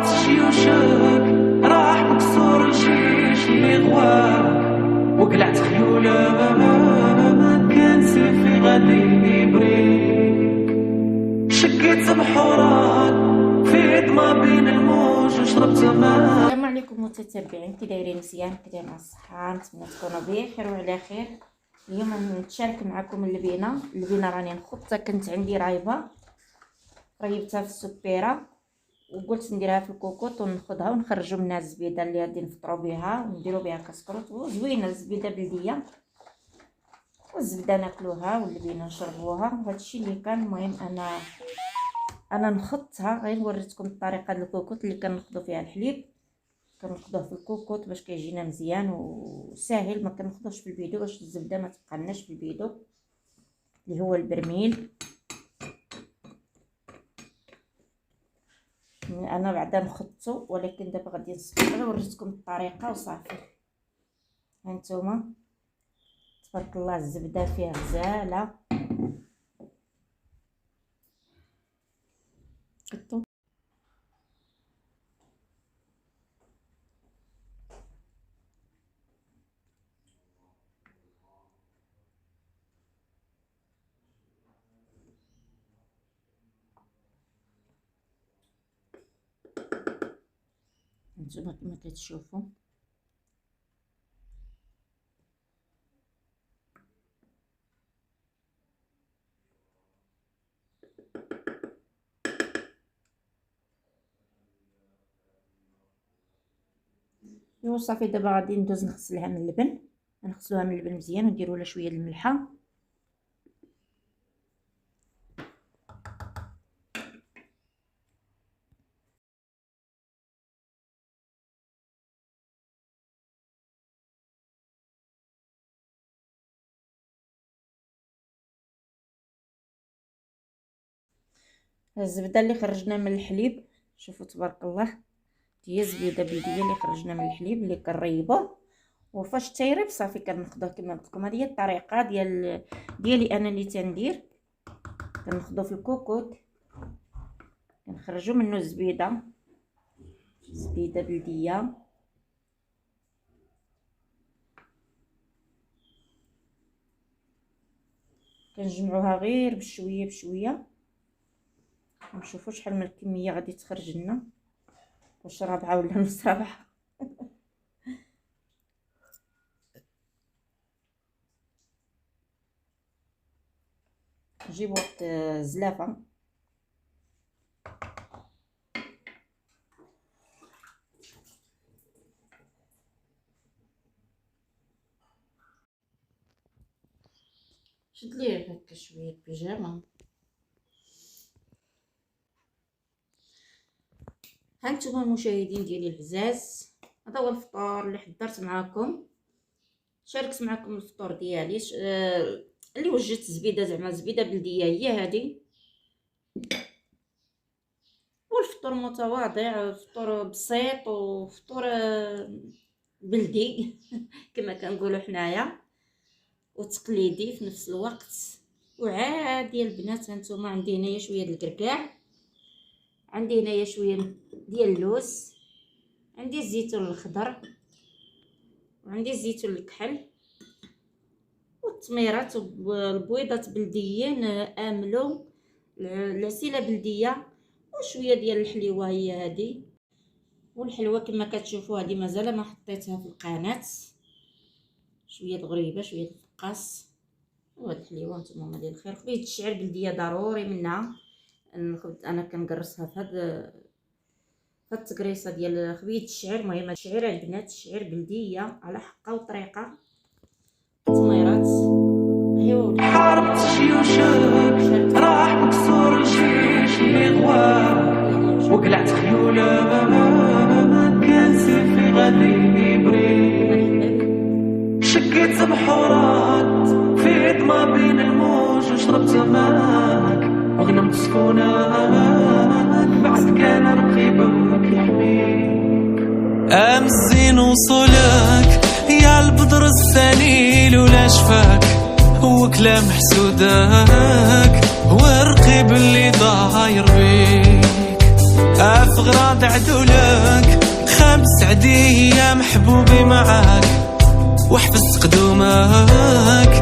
حاربت الجيوشك، راح مكسور الجيش اللي غواك، وقلعت خيولة ما كان سيفي غادي يبريك. شكيت بحورات في ما بين الموج وشربت ماء. السلام عليكم متتبعين، كي دايرين؟ مزيان؟ كي دايرين الصحة؟ نتمنى تكونوا بخير وعلى خير. اليوم نتشارك معكم اللبينه راني نخطها. كنت عندي رايبه ريبتها في السبيره وقلت نديرها في الكوكوط وناخذها ونخرجوا منها الزبيده اللي غادي نفطروا بها ونديروا بها كسكروط. وزوينه الزبيده بلديه، والزبده ناكلوها واللبينه نشربوها. وهادشي اللي كان. المهم انا نخطها، غير وريتكم الطريقه ديال الكوكوط اللي كناخذوا فيها الحليب. كناخذوه في الكوكوط باش كيجينا مزيان وساهل، ما كناخذوش في البيدو باش الزبده ما تبقالناش في البيدو اللي هو البرميل. انا بعدا نخطو، ولكن دابا غادي نصبر. وريتكم الطريقه وصافي. هانتوما تبارك الله الزبده فيها غزاله. هانتوما كما كتشوفوا ايوا صافي. دابا غادي ندوز نغسلها من اللبن، نغسلوها من اللبن مزيان ونديروا لها شويه الملحه. الزبده اللي خرجنا من الحليب، شوفوا تبارك الله، هي زبيده بلديه اللي خرجنا من الحليب اللي كنريبوه. وفاش تيرب صافي كناخذوه كما قلت لكم. هذه هي الطريقه ديالي انا اللي تندير. كناخذوه في الكوكوط، كنخرجوا منه الزبيده بلديه. كنجمعوها غير بشويه بشويه، نشوفوا شحال من الكميه غادي تخرج لنا، واش رابعه ولا نص رابعه. نجيب واحد الزلافه شد ليه هكا شويه بيجامه. هانتوما المشاهدين ديالي العزاز، هذا هو الفطور اللي حضرت معكم، شاركت معكم الفطور ديالي. اللي وجدت زبيده، زعما زبيده بلديه هي هذه. والفطور متواضع، فطور بسيط وفطور بلدي كما كنقولوا حنايا، وتقليدي في نفس الوقت وعادي. البنات هانتوما عندي هنايا شويه ديال الكركاع، عندي هنايا شويه ديال اللوز، عندي الزيتون الخضر، وعندي الزيتون الكحل، والتميرات والبيضات بلديين املو، العسيله بلديه، وشويه ديال الحليوه هي هذه. والحلوه كما كتشوفوا هذه مازال ما حطيتها في القناه، شويه الغريبه شويه الفقاص. وهاد الحليوه نتوما ديال الخير. خبيزه الشعير بلديه ضروري منها. انا كنقرصها في هاد التقريصه ديال خبيزه الشعير. المهم الشعير البنات، الشعير بلديه على حقه وطريقه. التميرات ايوا حاربت جيوشك، راح مكسور الجيش اللي غواك، وقلعت خيولة ما كان سيفي غادي يبريك. شكيت بحورات في ما بين الموج وشربت ماك، وغنمت سكونك بعد كان رقيبك يحميك. امزين وصولك يا البدر السليل ولا شفاك، وكلام حسودك والرقيب اللي ضاير بيك. بغراض عدولك، خمس عدية محبوبي معاك، واحفظ قدومك.